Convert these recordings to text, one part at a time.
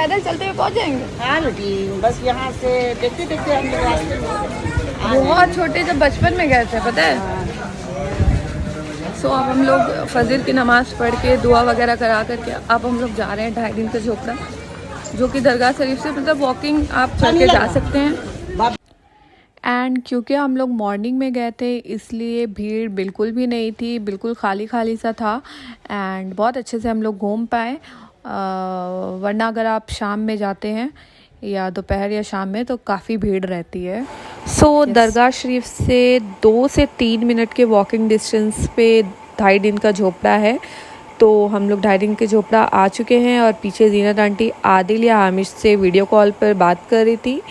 पैदल चलते हुए पहुंच जाएंगे। हाँ बेटी, बस यहाँ से देखते देखते हम लोग रास्ते में बहुत छोटे जब बचपन में गए थे, पता है। सो अब हम लोग फजर की नमाज़ पढ़ के दुआ वगैरह करा करके अब हम लोग जा रहे हैं 2.5 दिन का झोपड़ा, जो कि दरगाह शरीफ से मतलब वॉकिंग आप चल के जा सकते हैं। एंड क्योंकि हम लोग मॉर्निंग में गए थे इसलिए भीड़ बिल्कुल भी नहीं थी, बिल्कुल खाली खाली सा था एंड बहुत अच्छे से हम लोग घूम पाए। वरना अगर आप शाम में जाते हैं या दोपहर या शाम में तो काफ़ी भीड़ रहती है। सो दरगाह शरीफ से 2 से 3 मिनट के वॉकिंग डिस्टेंस पे 2.5 दिन का झोपड़ा है। तो हम लोग 2.5 दिन के झोपड़ा आ चुके हैं और पीछे जीनत आंटी आदिल या हामिश से वीडियो कॉल पर बात कर रही थी।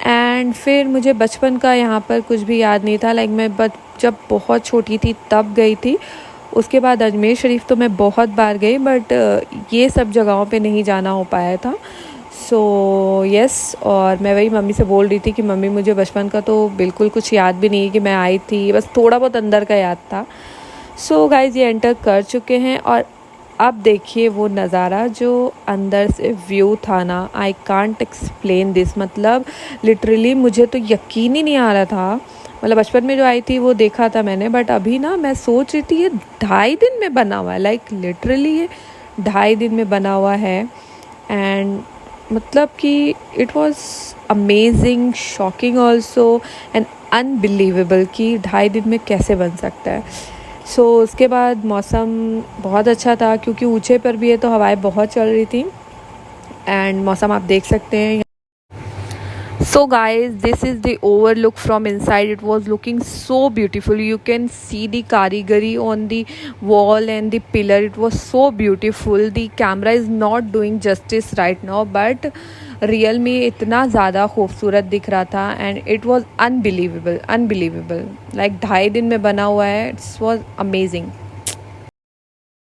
एंड फिर मुझे बचपन का यहाँ पर कुछ भी याद नहीं था, लाइक मैं जब बहुत छोटी थी तब गई थी। उसके बाद अजमेर शरीफ तो मैं बहुत बार गई, बट ये सब जगहों पे नहीं जाना हो पाया था। सो यस, और मैं वही मम्मी से बोल रही थी कि मम्मी मुझे बचपन का तो बिल्कुल कुछ याद भी नहीं है कि मैं आई थी, बस थोड़ा बहुत अंदर का याद था। सो गाइज़ ये एंटर कर चुके हैं और अब देखिए वो नज़ारा जो अंदर से व्यू था ना, आई कांट एक्सप्लेन दिस। मतलब लिटरली मुझे तो यकीन ही नहीं आ रहा था। मतलब बचपन में जो आई थी वो देखा था मैंने, बट अभी ना मैं सोच रही थी ये 2.5 दिन में बना हुआ है, लाइक लिटरली ये 2.5 दिन में बना हुआ है। एंड मतलब कि it was amazing, shocking also and unbelievable कि 2.5 दिन में कैसे बन सकता है। सो उसके बाद मौसम बहुत अच्छा था क्योंकि ऊंचे पर भी है तो हवाएं बहुत चल रही थी एंड मौसम आप देख सकते हैं। So guys, this is the overlook from inside. It was looking so beautiful. You can see the karigari on the wall and the pillar. It was so beautiful. The camera is not doing justice right now, but real में इतना ज़्यादा खूबसूरत दिख रहा था and it was unbelievable like 2.5 दिन में बना हुआ है। It's was amazing.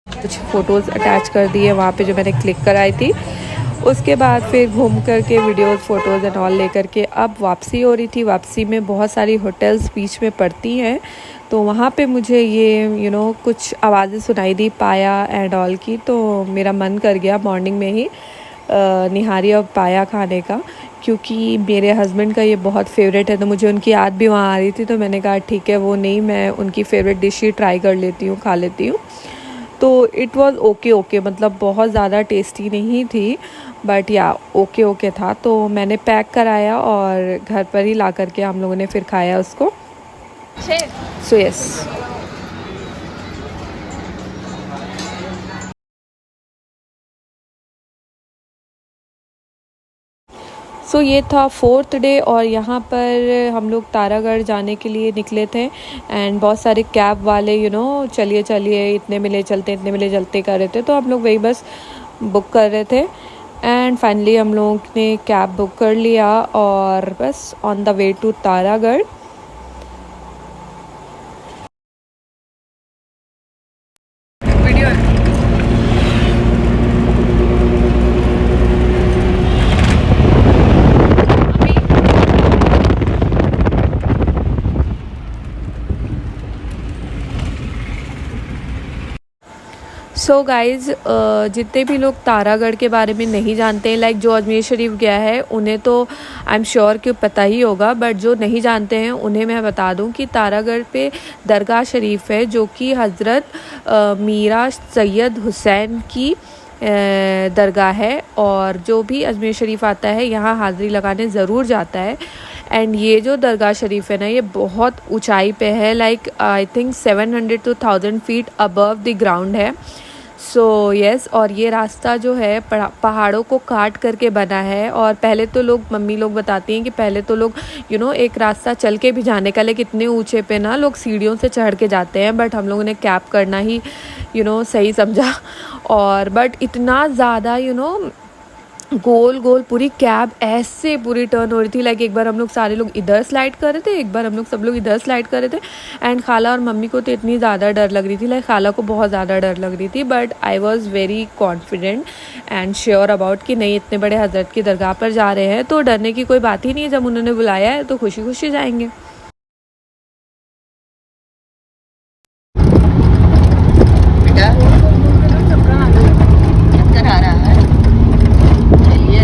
कुछ फ़ोटोज़ अटैच कर दिए वहाँ पे जो मैंने क्लिक कराई थी। उसके बाद फिर घूम कर के वीडियोज़ फ़ोटोज़ एंड ऑल लेकर के अब वापसी हो रही थी। वापसी में बहुत सारी होटल्स बीच में पड़ती हैं, तो वहाँ पे मुझे ये कुछ आवाज़ें सुनाई दी पाया एंड ऑल की, तो मेरा मन कर गया मॉर्निंग में ही निहारी और पाया खाने का, क्योंकि मेरे हस्बैंड का ये बहुत फेवरेट है। तो मुझे उनकी याद भी वहाँ आ रही थी, तो मैंने कहा ठीक है वो नहीं, मैं उनकी फ़ेवरेट डिश ही ट्राई कर लेती हूँ, खा लेती हूँ। तो इट वाज ओके, मतलब बहुत ज़्यादा टेस्टी नहीं थी, बट या ओके था। तो मैंने पैक कराया और घर पर ही ला करके हम लोगों ने फिर खाया उसको। सो यस, सो ये था 4th डे और यहाँ पर हम लोग तारागढ़ जाने के लिए निकले थे एंड बहुत सारे कैब वाले चलिए चलिए इतने में ले चलते कर रहे थे, तो हम लोग वही बस बुक कर रहे थे एंड फाइनली हम लोग ने कैब बुक कर लिया और बस on the way to Taragarh. So guys जितने भी लोग तारागढ़ के बारे में नहीं जानते हैं, लाइक जो अजमेर शरीफ गया है उन्हें तो आई एम श्योर कि पता ही होगा, बट जो नहीं जानते हैं उन्हें मैं बता दूं कि तारागढ़ पे दरगाह शरीफ है जो कि हज़रत मीरा सैयद हुसैन की दरगाह है, और जो भी अजमेर शरीफ आता है यहाँ हाज़िरी लगाने ज़रूर जाता है। एंड ये जो दरगाह शरीफ है ना, ये बहुत ऊंचाई पे है, like I think 700 to 1000 feet above the ground है। सो यस, और ये रास्ता जो है पहाड़ों को काट करके बना है। और पहले तो मम्मी लोग बताती हैं कि पहले तो लोग एक रास्ता चल के भी जाने का, लेकिन इतने ऊंचे पे ना लोग सीढ़ियों से चढ़ के जाते हैं, बट हम लोगों ने कैब करना ही सही समझा। और बट इतना ज़्यादा गोल पूरी कैब ऐसे पूरी टर्न हो रही थी, लाइक एक बार हम लोग सारे लोग इधर स्लाइड कर रहे थे, एक बार हम लोग सब लोग इधर स्लाइड कर रहे थे। एंड खाला और मम्मी को तो इतनी ज़्यादा डर लग रही थी, लाइक खाला को बहुत ज़्यादा डर लग रही थी, but I was very confident and sure about कि नहीं, इतने बड़े हज़रत की दरगाह पर जा रहे हैं तो डरने की कोई बात ही नहीं है। जब उन्होंने बुलाया है तो खुशी खुशी जाएंगे। आ रहा है, चलिए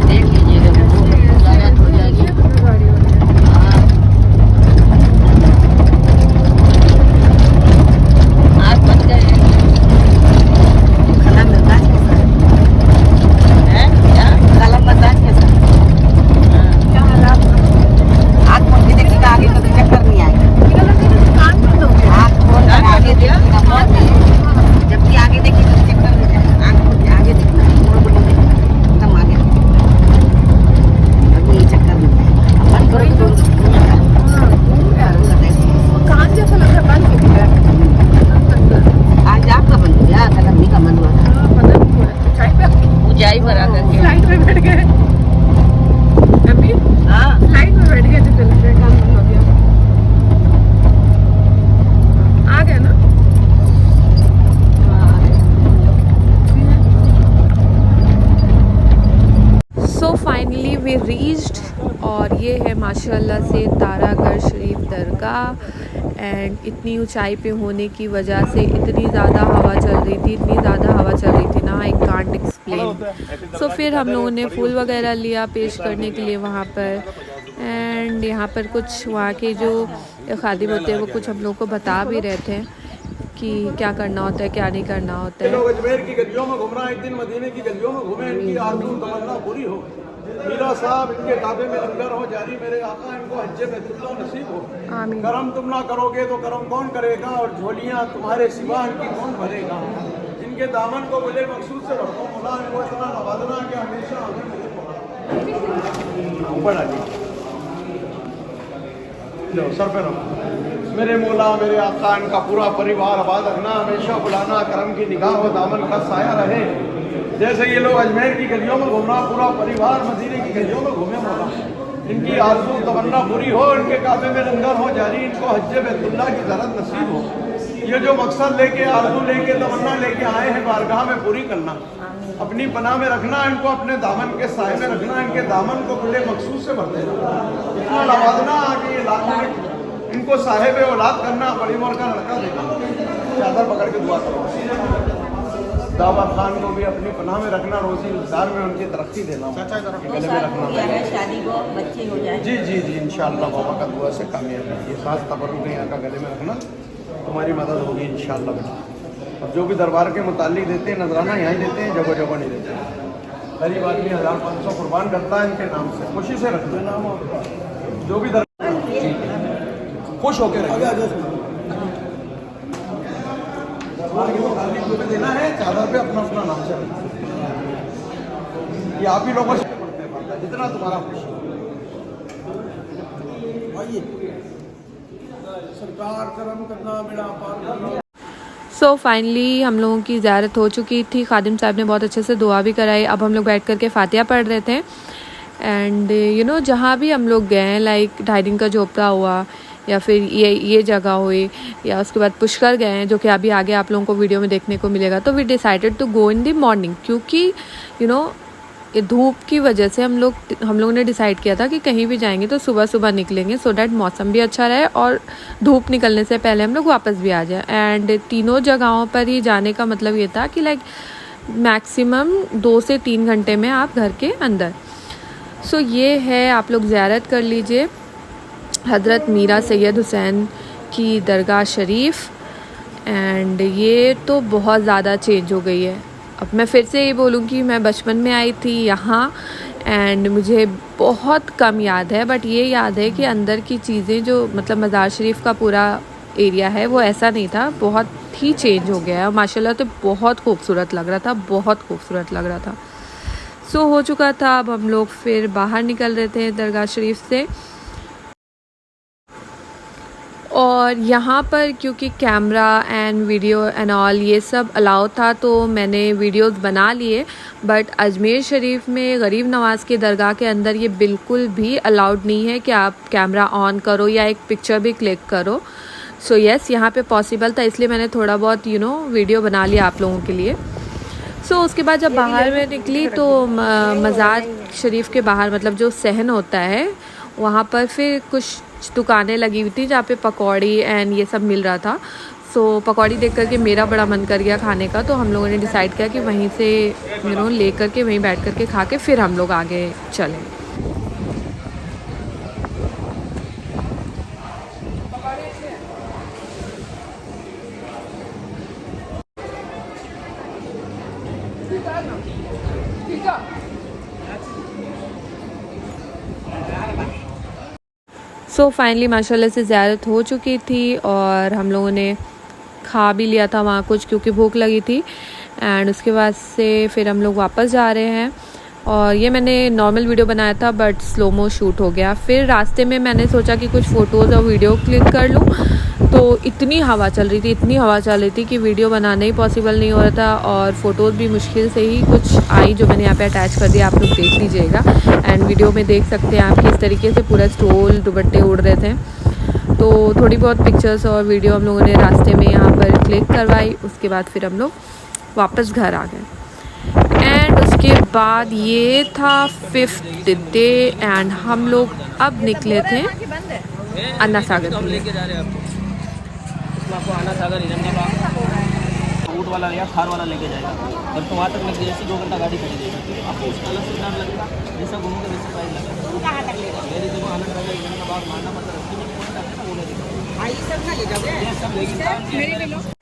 माशाल्लाह से तारागढ़ शरीफ दरगाह। एंड इतनी ऊंचाई पे होने की वजह से इतनी ज़्यादा हवा चल रही थी, इतनी ज़्यादा हवा चल रही थी ना, आई कांट एक्सप्लेन। सो फिर हम लोगों ने फूल वगैरह लिया पेश करने के लिए वहाँ पर। एंड यहाँ पर कुछ वहाँ के जो खादिम होते हैं वो कुछ हम लोग को बता भी रहे थे कि क्या करना होता है, क्या नहीं करना होता है। लोग अजमेर की गलियों में घूम रहे हैं, एक दिन मदीने की गलियों में घूमे, इनकी आरज़ू तमन्ना पूरी हो। मीरा साहब इनके काबे में लंगर हो जारी, मेरे आका इनको हज्जे बैतुल्लाह नसीब हो। आमीन। करम तुम ना करोगे तो करम कौन करेगा, और झोलियाँ तुम्हारे सिवा इनकी कौन भरेगा। जिनके दामन को बोले मकसूद से रखो मौला, इनको इतना नवाजना कि हमेशा हमें मिले। ऊपर आइए, लो सर पे रखो। मेरे मौला मेरे आका इनका पूरा परिवार आबाद रखना, हमेशा बुलाना, करम की निगाह व दामन का साया रहे। जैसे ये लोग अजमेर की गलियों में घूमना, पूरा परिवार मदीने की गलियों में घूमे मौला, इनकी आरज़ू तमन्ना पूरी हो, इनके काबे में लंगर हो जारी, इनको हज्जे बैतुल्लाह की ज़रत नसीब हो। ये जो मकसद लेके, आरज़ू लेके, तमन्ना लेके आए हैं बारगाह में पूरी करना, अपनी पनाह में रखना, इनको अपने दामन के साए में रखना, इनके दामन को खुले मकसूद से भर देना, इतना नवाजना कि ये लाखों में इनको साहिब औलाद करना, बड़ी उम्र का लड़का देना। चादर पकड़ के दुआ करो। दावा खान को भी अपनी पनाह में रखना, रोजी रोजगार में उनकी तरक्की देना, गले में रखना। शादी को बच्चे हो जाए। जी जी जी इंशाअल्लाह बाबा का दुआ से कामयाब है। ये खास तबरुक यहाँ का गले में रखना, तुम्हारी मदद होगी इंशाअल्लाह बेटा। और जो भी दरबार के मुतालिक देते हैं नजराना, यहाँ ही देते हैं, जगह जगह नहीं देते। गरीब आदमी 1500 कुर्बान करता है इनके नाम से, खुशी से रख देना। जो भी खुश होकर देना है, चादर पे अपना अपना नाम से ये आप ही लोगों से जितना तुम्हारा खुशी। आइए सरकार करम करना, बेड़ा पार करना। सो फाइनली हम लोगों की ज़ियारत हो चुकी थी। खादिम साहब ने बहुत अच्छे से दुआ भी कराई। अब हम लोग बैठ कर के फातिहा पढ़ रहे थे। एंड यू नो जहाँ भी हम लोग गए, लाइक ढाई दिन का झोपड़ा हुआ, या फिर ये जगह हुई, या उसके बाद पुष्कर गए हैं, जो कि अभी आगे आप लोगों को वीडियो में देखने को मिलेगा। तो we decided to go in the morning, क्योंकि यू नो ये धूप की वजह से हम लोगों ने डिसाइड किया था कि कहीं भी जाएंगे तो सुबह सुबह निकलेंगे, सो डैट मौसम भी अच्छा रहे और धूप निकलने से पहले हम लोग वापस भी आ जाए। एंड तीनों जगहों पर ही जाने का मतलब ये था कि लाइक मैक्सिमम 2 से 3 घंटे में आप घर के अंदर। सो ये है, आप लोग ज़ियारत कर लीजिए हज़रत मीरा सैयद हुसैन की दरगाह शरीफ। एंड ये तो बहुत ज़्यादा चेंज हो गई है। अब मैं फिर से ये बोलूँ कि मैं बचपन में आई थी यहाँ, एंड मुझे बहुत कम याद है, बट ये याद है कि अंदर की चीज़ें जो मतलब मज़ार शरीफ का पूरा एरिया है वो ऐसा नहीं था, बहुत ही चेंज हो गया है। और माशाल्लाह तो बहुत खूबसूरत लग रहा था, बहुत खूबसूरत लग रहा था। सो हो चुका था, अब हम लोग फिर बाहर निकल रहे थे दरगाह शरीफ से। और यहाँ पर क्योंकि camera and video and all ये सब अलाउ था, तो मैंने वीडियोस बना लिए। बट अजमेर शरीफ में गरीब नवाज़ के दरगाह के अंदर ये बिल्कुल भी अलाउड नहीं है कि आप कैमरा ऑन करो या एक पिक्चर भी क्लिक करो। सो यस, यहाँ पे पॉसिबल था, इसलिए मैंने थोड़ा बहुत वीडियो बना लिया आप लोगों के लिए। सो उसके बाद जब बाहर में निकली तो मज़ार शरीफ के बाहर मतलब जो सहन होता है वहाँ पर फिर कुछ दुकानें लगी हुई थी जहाँ पे पकौड़ी एंड ये सब मिल रहा था। सो पकौड़ी देख कर के मेरा बड़ा मन कर गया खाने का, तो हम लोगों ने डिसाइड किया कि वहीं से ले कर के वहीं बैठ कर के खा के फिर हम लोग आगे चलें। सो फाइनली माशाल्लाह से ज़ियारत हो चुकी थी और हम लोगों ने खा भी लिया था वहाँ कुछ, क्योंकि भूख लगी थी। एंड उसके बाद से फिर हम लोग वापस जा रहे हैं। और ये मैंने नॉर्मल वीडियो बनाया था बट स्लोमो शूट हो गया। फिर रास्ते में मैंने सोचा कि कुछ फ़ोटोज़ और वीडियो क्लिक कर लूँ, तो इतनी हवा चल रही थी कि वीडियो बनाना ही पॉसिबल नहीं हो रहा था, और फ़ोटोज़ भी मुश्किल से ही कुछ आई, जो मैंने यहाँ पे अटैच कर दिया, आप लोग देख लीजिएगा। एंड वीडियो में देख सकते हैं आप किस तरीके से पूरा स्टोल दुपट्टे उड़ रहे थे। तो थोड़ी बहुत पिक्चर्स और वीडियो हम लोगों ने रास्ते में यहाँ पर क्लिक करवाई। उसके बाद फिर हम लोग वापस घर आ गए। एंड उसके बाद ये था 5th डे एंड हम लोग अब निकले थे अन्ना सागर के लिए। आपको अन्ना सागर ऊट वाला या थार वाला लेके जाएगा और तो वहाँ तक लग जाए, जैसे 2 घंटा गाड़ी खड़ी रहेगी, ठीक है। आपको उसका अलग से चार्ज लगेगा, जैसा घूमोगे वैसे प्राइस लगेगा। कहाँ तक लेगा? मेरे देखो आनंद वाला इधर का बाग मारना पड़ता है, उसके लिए कौन जाता है वो लेगा, ये सब ना ले जाओगे? ये सब लेगी।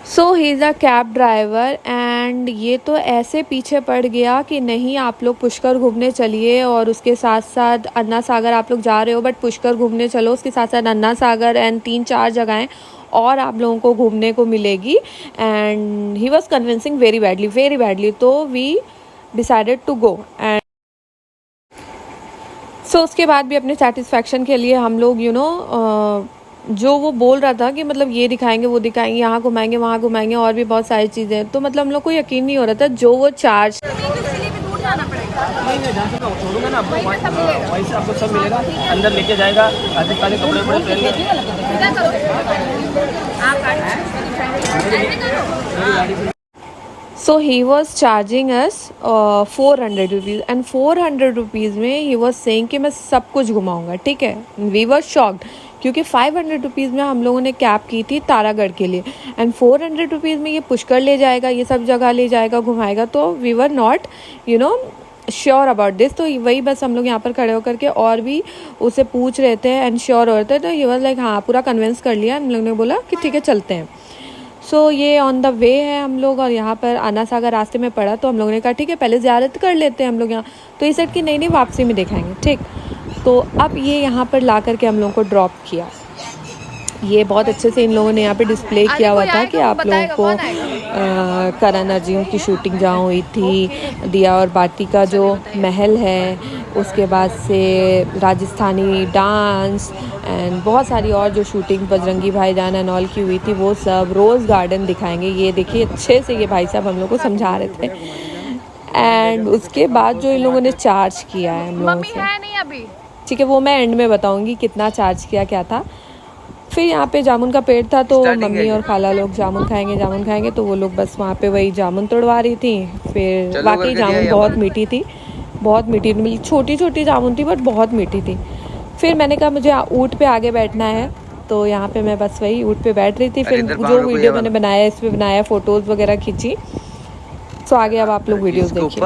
So he is a cab driver and ये तो ऐसे पीछे पड़ गया कि नहीं आप लोग पुष्कर घूमने चलिए और उसके साथ साथ अन्ना सागर आप लोग जा रहे हो बट पुष्कर घूमने चलो, उसके साथ साथ अन्ना सागर एंड 3-4 जगहें और आप लोगों को घूमने को मिलेगी। And he was convincing very badly, तो we decided to go. And so उसके बाद भी अपने सेटिस्फैक्शन के लिए हम लोग जो वो बोल रहा था कि मतलब ये दिखाएंगे वो दिखाएंगे, यहाँ घुमाएंगे वहाँ घुमाएंगे और भी बहुत सारी चीज़ें, तो मतलब हम लोग को यकीन नहीं हो रहा था जो वो चार्ज। नहीं जहाँ से मैं छोड़ूंगा ना आपको वहीं से आपको सब मिलेगा, अंदर लेके जाएगा, आधे काले कपड़े पहन के। So he was charging us 400 rupees and 400 rupees में ही वॉज सेइंग कि मैं सब कुछ घुमाऊंगा, ठीक है। वी वर शॉक्ड क्योंकि 500 रुपीज़ में हम लोगों ने कैब की थी तारागढ़ के लिए एंड 400 रुपीज़ में ये पुष्कर ले जाएगा, ये सब जगह ले जाएगा, घुमाएगा, तो we were not sure about this. तो वही बस हम लोग यहाँ पर खड़े होकर के और भी उसे पूछ रहे थे एंड श्योर हो रहे थे, तो ये वाज लाइक हाँ पूरा कन्विंस कर लिया। हम लोग ने बोला कि ठीक है चलते हैं। सो ये ऑन द वे है हम लोग और यहाँ पर अन्ना सागर रास्ते में पड़ा, तो हम लोगों ने कहा ठीक है पहले ज़ियारत कर लेते हैं हम लोग यहाँ। तो ये सेट की नहीं वापसी में दिखाएंगे, ठीक। तो अब ये यहाँ पर ला करके हम लोगों को ड्रॉप किया। ये बहुत अच्छे से इन लोगों ने यहाँ पे डिस्प्ले किया हुआ था कि आप लोगों को करण अर्जुन की शूटिंग जहाँ हुई थी, दिया और बाती का जो महल है, उसके बाद से राजस्थानी डांस एंड बहुत सारी और जो शूटिंग बजरंगी भाईजान एंड ऑल की हुई थी वो सब, रोज़ गार्डन दिखाएंगे। ये देखिए अच्छे से ये भाई साहब हम लोग को समझा रहे थे। एंड उसके बाद जो इन लोगों ने चार्ज किया है हम लोगों से, ठीक है, वो मैं एंड में बताऊँगी कितना चार्ज किया क्या था। फिर यहाँ पे जामुन का पेड़ था, तो मम्मी और खाला लोग जामुन खाएंगे, तो वो लोग बस वहाँ पे वही जामुन तोड़वा रही थी। फिर वाकई जामुन बहुत मीठी थी, मतलब छोटी छोटी जामुन थी बट बहुत मीठी थी। फिर मैंने कहा मुझे ऊँट पे आगे बैठना है, तो यहाँ पे मैं बस वही ऊँट पे बैठ रही थी। फिर जो वीडियो मैंने बनाया इस पर बनाया, फ़ोटोज़ वगैरह खींची। सो आगे अब आप लोग वीडियोज़ देखिए।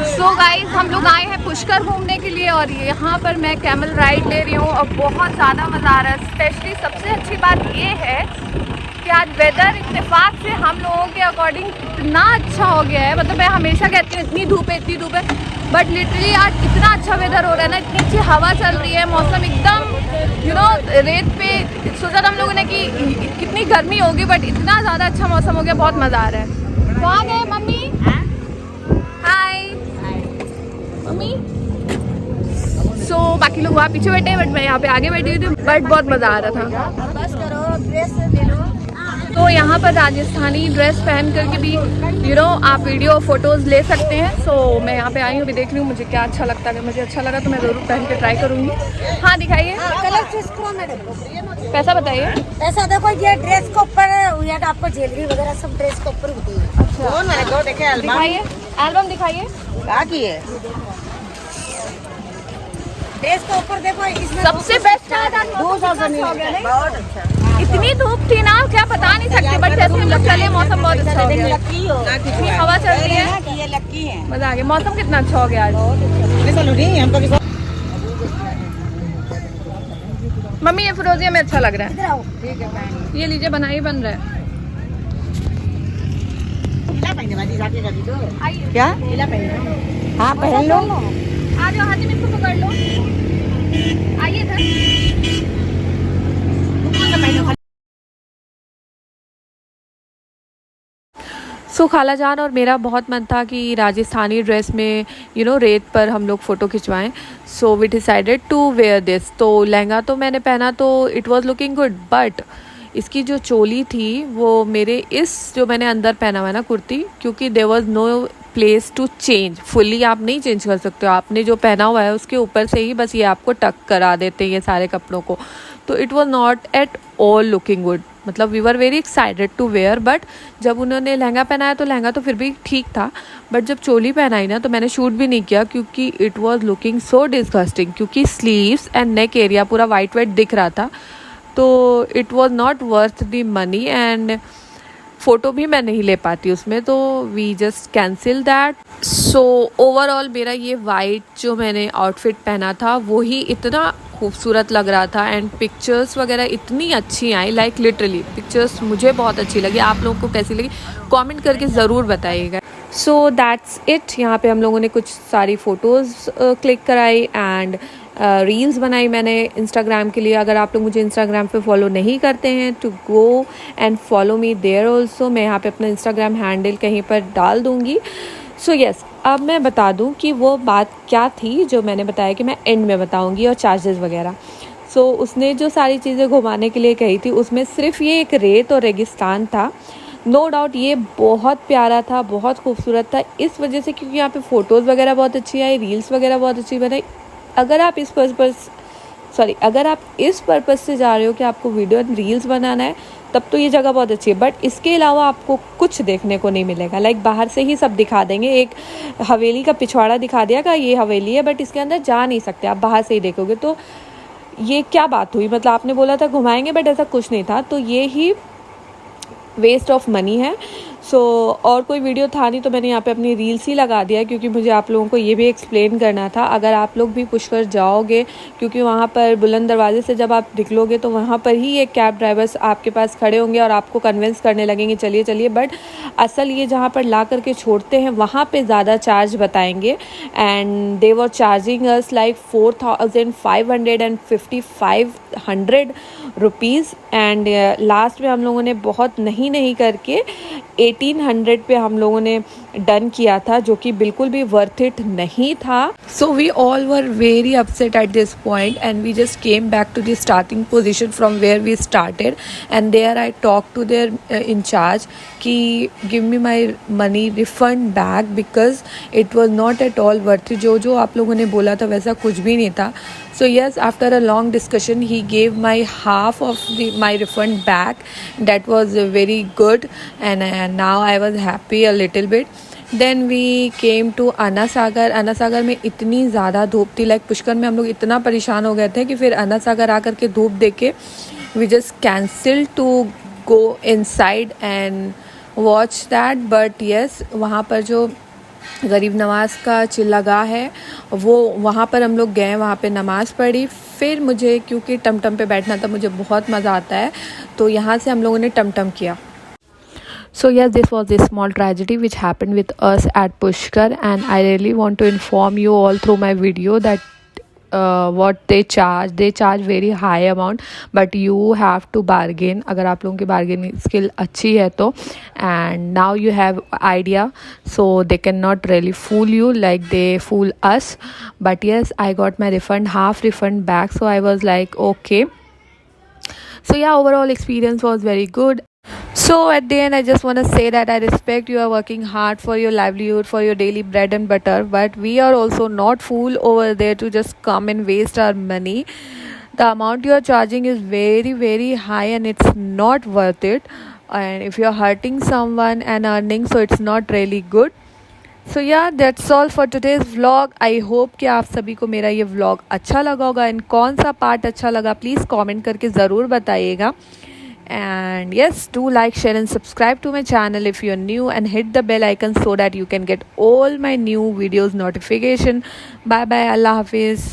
सो गाइस हम लोग आए हैं पुष्कर घूमने के लिए और यहाँ पर मैं कैमल राइड ले रही हूँ और बहुत ज़्यादा मज़ा आ रहा है। स्पेशली सबसे अच्छी बात ये है कि आज वेदर इत्तेफाक से हम लोगों के अकॉर्डिंग इतना अच्छा हो गया है। मतलब मैं हमेशा कहती हूँ इतनी धूप है बट लिटरली आज इतना अच्छा वेदर हो रहा है ना, इतनी अच्छी हवा चल रही है, मौसम एकदम रेत पे। सोचा था हम लोगों ने कि कितनी गर्मी होगी बट इतना ज़्यादा अच्छा मौसम हो गया, बहुत मज़ा आ रहा है। कहाँ गए मम्मी? हाय मम्मी। सो बाकी लोग वहाँ पीछे बैठे हैं बट मैं यहाँ पे आगे बैठी हुई थी, बट बहुत मज़ा आ रहा था। बस करो, ड्रेस ले लो। तो यहाँ पर राजस्थानी ड्रेस पहन करके भी आप वीडियो फोटोज़ ले सकते हैं। सो मैं यहाँ पे आई हूँ, अभी देख रही हूँ मुझे क्या अच्छा लगता है। अगर मुझे अच्छा लगा तो मैं ज़रूर पहन के ट्राई करूँगी। हाँ दिखाइए, कलर चूज करो मैडम। पैसा बताइए। ऐसा देखो ये ड्रेस के ऊपर ये आपको ज्वेलरी वगैरह सब ड्रेस के ऊपर होती है। अच्छा मैंने दो देखे एल्बम। दिखाइए, एल्बम दिखाइए। क्या की है ड्रेस के ऊपर देखो, इसमें सबसे बेस्ट बहुत अच्छा। इतनी धूप थी ना क्या बता नहीं सकते, बट जैसे हम लोग चले मौसम बहुत अच्छा हो गया। इतनी हवा चल रही है, ये लक्की है, मजा आ गया। मौसम कितना अच्छा हो गया आज। मम्मी ये फिरोजिया में अच्छा लग रहा है, ठीक है। ये लीजिए बनाइए, बन रहा है। क्या हाँ पहन लो, आ जाओ हाथी में इसको पकड़ लो, आइए इधर। सो खाला जान और मेरा बहुत मन था कि राजस्थानी ड्रेस में रेत पर हम लोग फ़ोटो खिंचवाएं। So we decided to wear this. तो लहंगा तो मैंने पहना तो it was looking good, but इसकी जो चोली थी वो मेरे इस जो मैंने अंदर पहना हुआ है ना कुर्ती, क्योंकि there was no place to change. Fully आप नहीं चेंज कर सकते हो, आपने जो पहना हुआ है उसके ऊपर से ही बस ये आपको टक करा देते हैं ये सारे कपड़ों को। तो it was not at all looking good. मतलब we were very excited to wear, but जब उन्होंने लहंगा पहनाया तो लहंगा तो फिर भी ठीक था, बट जब चोली पहनाई ना तो मैंने शूट भी नहीं किया क्योंकि it was looking so disgusting, क्योंकि स्लीव्स एंड नेक एरिया पूरा वाइट वाइट दिख रहा था। तो it was not worth the money and photo भी मैं नहीं ले पाती उसमें, तो we just cancel that. So overall मेरा ये वाइट जो मैंने आउटफिट पहना था वो ही इतना खूबसूरत लग रहा था एंड पिक्चर्स वगैरह इतनी अच्छी आई, लाइक लिटरली पिक्चर्स मुझे बहुत अच्छी लगी। आप लोगों को कैसी लगी कमेंट करके ज़रूर बताइएगा। So that's it. यहाँ पे हम लोगों ने कुछ सारी फ़ोटोज़ क्लिक कराई एंड रील्स बनाई मैंने इंस्टाग्राम के लिए। अगर आप लोग मुझे इंस्टाग्राम पे फॉलो नहीं करते हैं तो go and follow me there also. मैं यहाँ पे अपना इंस्टाग्राम हैंडल कहीं पर डाल दूँगी। सो यस, अब मैं बता दूँ कि वो बात क्या थी जो मैंने बताया कि मैं एंड में बताऊँगी, और चार्जेस वगैरह। सो उसने जो सारी चीज़ें घुमाने के लिए कही थी उसमें सिर्फ ये एक रेत और रेगिस्तान था। नो डाउट ये बहुत प्यारा था, बहुत खूबसूरत था, इस वजह से क्योंकि यहाँ पे फ़ोटोज़ वगैरह बहुत अच्छी आई, रील्स वगैरह बहुत अच्छी बनाई। अगर आप इस पर्पज़ से जा रहे हो कि आपको वीडियो एंड रील्स बनाना है तब तो ये जगह बहुत अच्छी है, बट इसके अलावा आपको कुछ देखने को नहीं मिलेगा। लाइक बाहर से ही सब दिखा देंगे, एक हवेली का पिछवाड़ा दिखा दिया कि ये हवेली है, बट इसके अंदर जा नहीं सकते, आप बाहर से ही देखोगे। तो ये क्या बात हुई, मतलब आपने बोला था घुमाएंगे बट ऐसा कुछ नहीं था, तो ये ही वेस्ट ऑफ मनी है। सो और कोई वीडियो था नहीं तो मैंने यहाँ पे अपनी रील्स ही लगा दिया, क्योंकि मुझे आप लोगों को ये भी एक्सप्लेन करना था। अगर आप लोग भी पुष्कर जाओगे, क्योंकि वहाँ पर बुलंद दरवाजे से जब आप निकलोगे तो वहाँ पर ही एक कैब ड्राइवर्स आपके पास खड़े होंगे और आपको कन्विंस करने लगेंगे चलिए चलिए, बट असल ये जहाँ पर ला करके छोड़ते हैं वहाँ पर ज़्यादा चार्ज बताएंगे। And they were charging us like 4500 and 5500 rupees. And last में हम लोगों ने बहुत नहीं करके 1800 पे हम लोगों ने डन किया था, जो कि बिल्कुल भी वर्थ इट नहीं था। So we all were very upset at this point and we just came back to the starting position from where we started and there I talk to their incharge कि give me my money refund back because it was not at all worth it. जो आप लोगों ने बोला था वैसा कुछ भी नहीं था। So yes, after a long discussion, he gave my half of my refund back. That was very good, and now I was happy a little bit. Then we came to अन्ना सागर। अन्ना सागर में इतनी ज़्यादा धूप थी, लाइक पुष्कर में हम लोग इतना परेशान हो गए थे कि फिर अन्ना सागर आकर के धूप देख के we just cancelled to go inside and watch that. But yes, वहाँ पर जो गरीब नवाज का चिल्लागाह है वो वहाँ पर हम लोग गए, वहाँ पे नमाज़ पढ़ी। फिर मुझे क्योंकि टमटम पे बैठना था, मुझे बहुत मज़ा आता है, तो यहाँ से हम लोगों ने टमटम किया। So yes, this was a small tragedy which happened with us at Pushkar, and I really want to inform you all through my video that what they charge very high amount, but you have to bargain अगर आप लोगों की bargaining skill अच्छी है तो, and now you have idea, so they cannot really fool you like they fool us. But yes, I got my refund, half refund back, so I was like okay. So yeah, overall experience was very good. So at the end, I just want to say that I respect you are working hard for your livelihood, for your daily bread and butter, but we are also not fool over there to just come and waste our money. The amount you are charging is very high and it's not worth it. And if you are hurting someone and earning, so it's not really good. So yeah, that's all for today's vlog. I hope कि आप सभी को मेरा ये vlog अच्छा लगा होगा, and कौन सा part अच्छा लगा प्लीज़ comment करके ज़रूर बताइएगा. And yes, do like, share and subscribe to my channel if you're new, and hit the bell icon so that you can get all my new videos notification. Bye bye, Allah Hafiz.